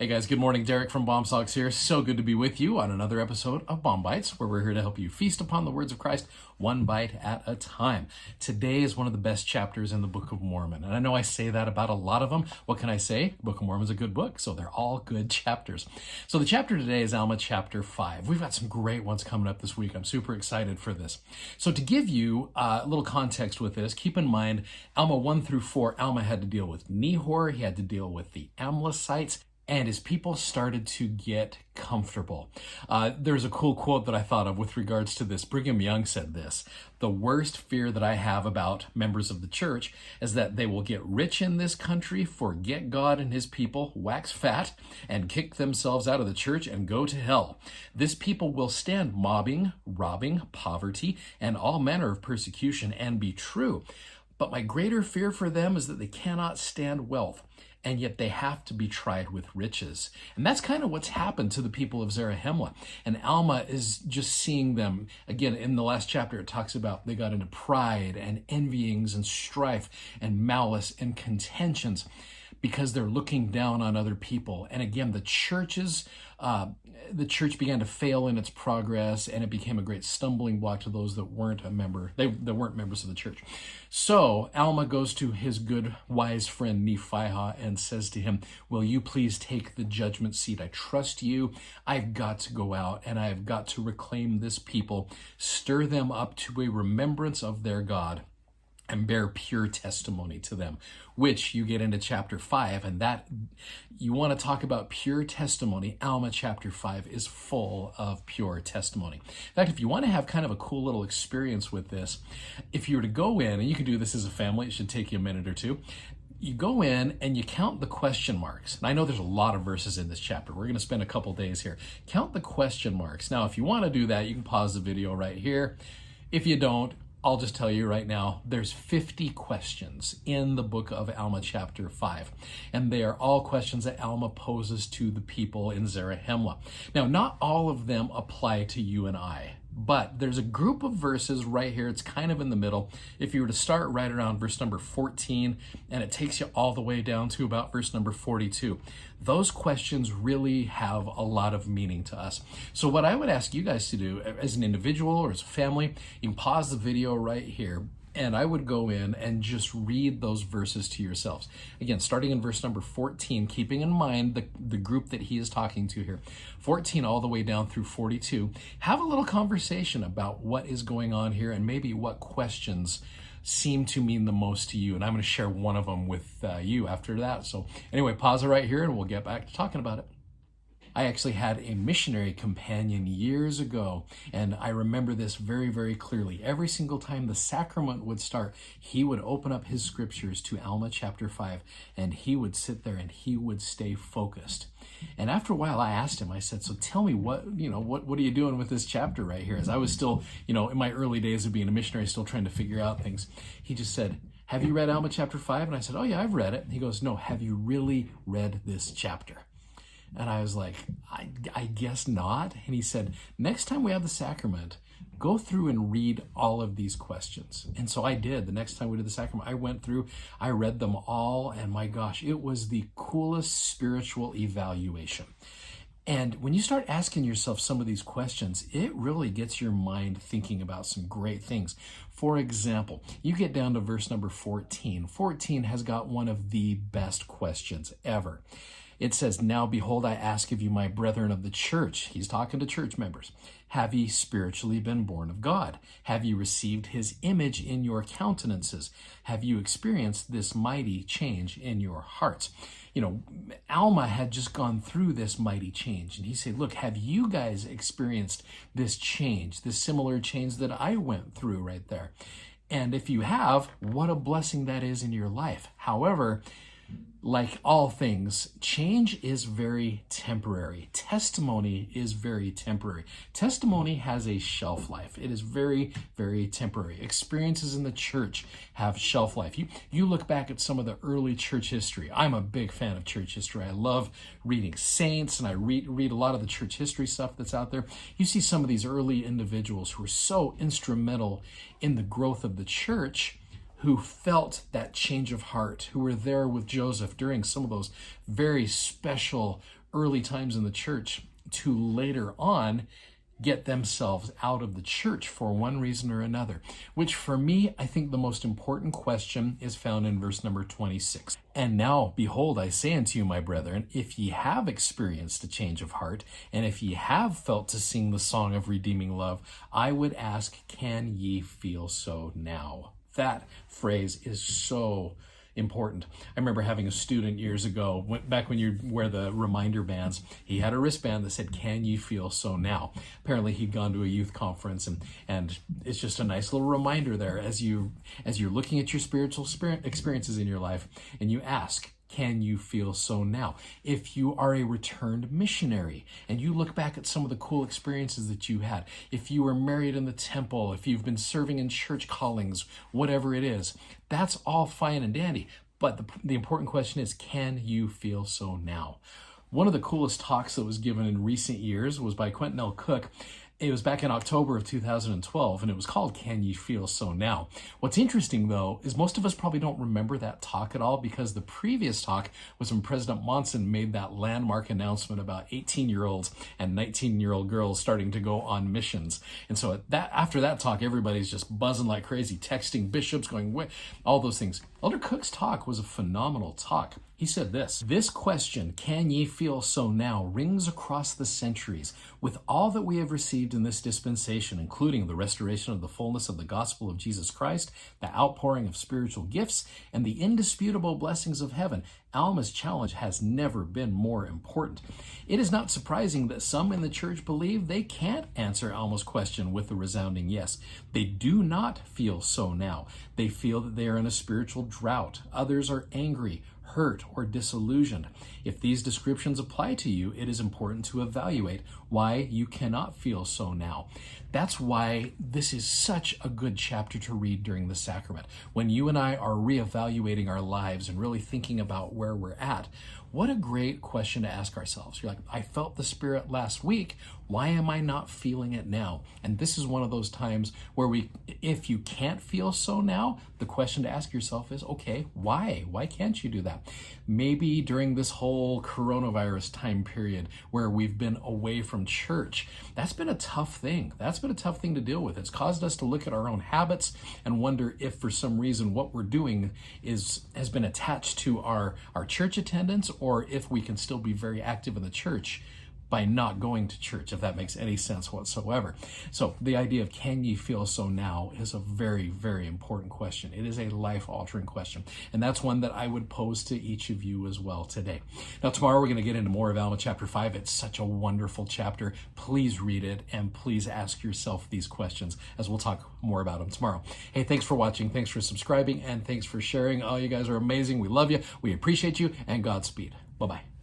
Hey guys, good morning. Derek from Bomb Socks here. So good to be with you on another episode of BOM-BITES, where we're here to help you feast upon the words of Christ one bite at a time. Today is one of the best chapters in the Book of Mormon. And I know I say that about a lot of them. What can I say? The Book of Mormon is a good book, so they're all good chapters. So the chapter today is Alma chapter 5. We've got some great ones coming up this week. I'm super excited for this. So to give you a little context with this, keep in mind, Alma 1 through 4, Alma had to deal with Nehor. He had to deal with the Amlicites. And his people started to get comfortable. There's a cool quote that I thought of with regards to this. Brigham Young said this: "The worst fear that I have about members of the church is that they will get rich in this country, forget God and his people, wax fat, and kick themselves out of the church and go to hell. This people will stand mobbing, robbing, poverty, and all manner of persecution and be true. But my greater fear for them is that they cannot stand wealth, and yet they have to be tried with riches." And that's kind of what's happened to the people of Zarahemla. And Alma is just seeing them. Again, in the last chapter, it talks about they got into pride and envyings and strife and malice and contentions because they're looking down on other people. And again, the church began to fail in its progress, and it became a great stumbling block to those that weren't that weren't members of the church. So Alma goes to his good, wise friend Nephi and says to him, "Will you please take the judgment seat? I trust you. I've got to go out and I've got to reclaim this people, stir them up to a remembrance of their God, and bear pure testimony to them," which you get into chapter 5. And that, you want to talk about pure testimony, Alma chapter 5 is full of pure testimony. In fact, if you want to have kind of a cool little experience with this, if you were to go in, and you can do this as a family, it should take you a minute or two. You go in and you count the question marks. And I know there's a lot of verses in this chapter. We're going to spend a couple days here. Count the question marks. Now, if you want to do that, you can pause the video right here. If you don't, I'll just tell you right now, there's 50 questions in the book of Alma chapter 5. And they are all questions that Alma poses to the people in Zarahemla. Now, not all of them apply to you and I, but there's a group of verses right here. It's kind of in the middle. If you were to start right around verse number 14, and it takes you all the way down to about verse number 42, those questions really have a lot of meaning to us. So what I would ask you guys to do as an individual or as a family, you can pause the video right here, and I would go in and just read those verses to yourselves. Again, starting in verse number 14, keeping in mind the group that he is talking to here. 14 all the way down through 42. Have a little conversation about what is going on here and maybe what questions seem to mean the most to you. And I'm going to share one of them with you after that. So anyway, pause it right here and we'll get back to talking about it. I actually had a missionary companion years ago, and I remember this very, very clearly. Every single time the sacrament would start, he would open up his scriptures to Alma chapter 5, and he would sit there and he would stay focused. And after a while, I asked him, I said, "So tell me, what are you doing with this chapter right here?" As I was still, in my early days of being a missionary, still trying to figure out things. He just said, "Have you read Alma chapter 5? And I said, "Oh yeah, I've read it." And he goes, "No, have you really read this chapter?" And I was like, I guess not. And he said, "Next time we have the sacrament, go through and read all of these questions." And so I did. The next time we did the sacrament, I went through, I read them all, and my gosh, it was the coolest spiritual evaluation. And when you start asking yourself some of these questions, it really gets your mind thinking about some great things. For example, you get down to verse number 14. 14 has got one of the best questions ever. It says, "Now behold, I ask of you, my brethren of the church." He's talking to church members. "Have ye spiritually been born of God? Have ye received his image in your countenances? Have you experienced this mighty change in your hearts?" Alma had just gone through this mighty change. And he said, "Look, have you guys experienced this change, this similar change that I went through right there? And if you have, what a blessing that is in your life." However, like all things, change is very temporary. Testimony is very temporary. Testimony has a shelf life. It is very, very temporary. Experiences in the church have shelf life. You look back at some of the early church history. I'm a big fan of church history. I love reading saints, and I read a lot of the church history stuff that's out there. You see some of these early individuals who were so instrumental in the growth of the church, who felt that change of heart, who were there with Joseph during some of those very special early times in the church to later on get themselves out of the church for one reason or another, which for me, I think the most important question is found in verse number 26. And now, behold, I say unto you, my brethren, if ye have experienced a change of heart, and if ye have felt to sing the song of redeeming love, I would ask, can ye feel so now? That phrase is so important. I remember having a student years ago, back when you wear the reminder bands, he had a wristband that said, can you feel so now? Apparently he'd gone to a youth conference, and it's just a nice little reminder there as you're looking at your spiritual experiences in your life, and you ask, can you feel so now? If you are a returned missionary and you look back at some of the cool experiences that you had, if you were married in the temple, if you've been serving in church callings, whatever it is, that's all fine and dandy. But the important question is, can you feel so now? One of the coolest talks that was given in recent years was by Quentin L. Cook. It was back in October of 2012, and it was called Can You Feel So Now? What's interesting, though, is most of us probably don't remember that talk at all, because the previous talk was when President Monson made that landmark announcement about 18-year-olds and 19-year-old girls starting to go on missions. And so after that talk, everybody's just buzzing like crazy, texting bishops, going, all those things. Elder Cook's talk was a phenomenal talk. He said this question, can ye feel so now, rings across the centuries with all that we have received in this dispensation, including the restoration of the fullness of the gospel of Jesus Christ, the outpouring of spiritual gifts, and the indisputable blessings of heaven. Alma's challenge has never been more important. It is not surprising that some in the church believe they can't answer Alma's question with a resounding yes. They do not feel so now. They feel that they are in a spiritual drought. Others are angry, hurt, or disillusioned. If these descriptions apply to you, it is important to evaluate why you cannot feel so now. That's why this is such a good chapter to read during the sacrament. When you and I are reevaluating our lives and really thinking about where we're at, what a great question to ask ourselves. You're like, I felt the Spirit last week. Why am I not feeling it now? And this is one of those times where if you can't feel so now, the question to ask yourself is, okay, why? Why can't you do that? Maybe during this whole coronavirus time period where we've been away from church, that's been a tough thing. That's been a tough thing to deal with. It's caused us to look at our own habits and wonder if for some reason what we're doing has been attached to our church attendance, or if we can still be very active in the church by not going to church, if that makes any sense whatsoever. So the idea of can ye feel so now is a very, very important question. It is a life-altering question. And that's one that I would pose to each of you as well today. Now, tomorrow we're going to get into more of Alma chapter 5. It's such a wonderful chapter. Please read it, and please ask yourself these questions, as we'll talk more about them tomorrow. Hey, thanks for watching. Thanks for subscribing, and thanks for sharing. Oh, you guys are amazing. We love you. We appreciate you, and Godspeed. Bye-bye.